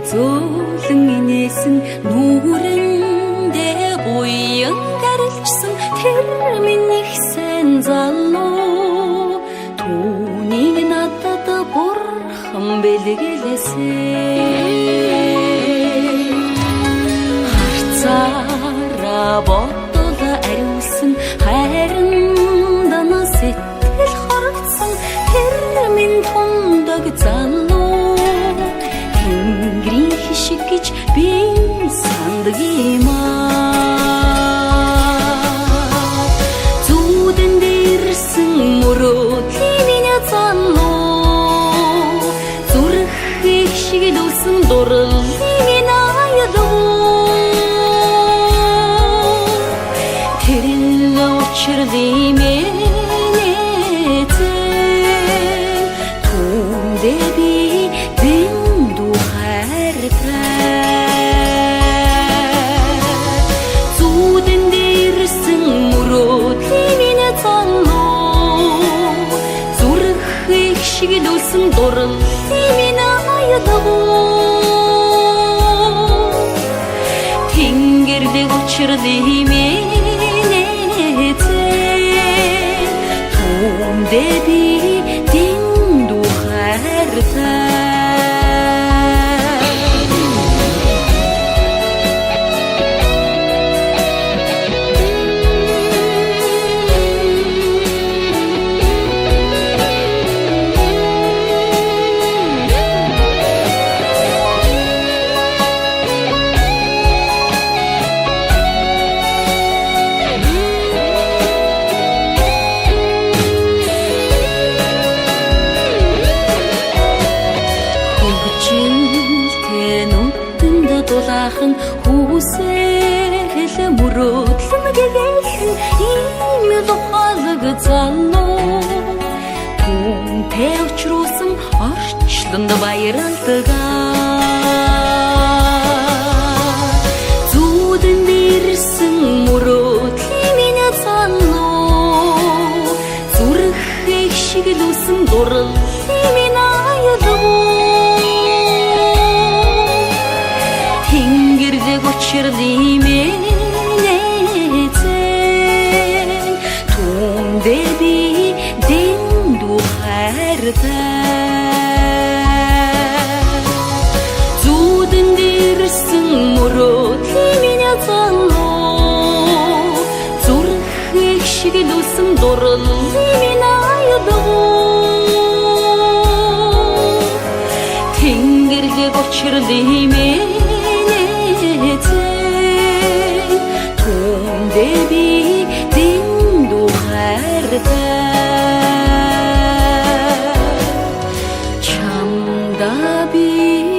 зөөлөн инээсэн нүрэндээ буян гарилжсан тэр минь их сайн залуу түүнийг надад бурхан бэлгэлээсэн харцаараа бодол ариулсан хайран дана сэтгэл хорогдсон тэр минь тундаг залуу Тэнгэрийн хишиг гэж би сандаг юм зүүдэн дээрсэн мөрөөдлийн минь залуу зүрх их шиглүүлсэн дурлалын минь аялуу тэрэн учралын шиглүүлсэн дурлалын минь аялуу Тэнгэрдэг учралын минь түүндээ би дэндүү хайртай дулаахан хүсэл мөрөөдлөн гэгэхэн ийм тухайлаг залуу түүнтэй учруулсан орчлонд баярлдаг зүүдэн дээрсэн мөрөөдлийн минь залуу зүрх их шиглүүлсэн дурлалын минь аялуу Тэнгэрдэг учралын минь түүндээ би дэндүү хайртай зүүдэн дээрсэн мөрөөдлийн минь залуу зүрх их шиглүүлсэн дурлалын минь аялуу Тэнгэрдэг учралын минь түүндээ би дэндүү хайртай чамда би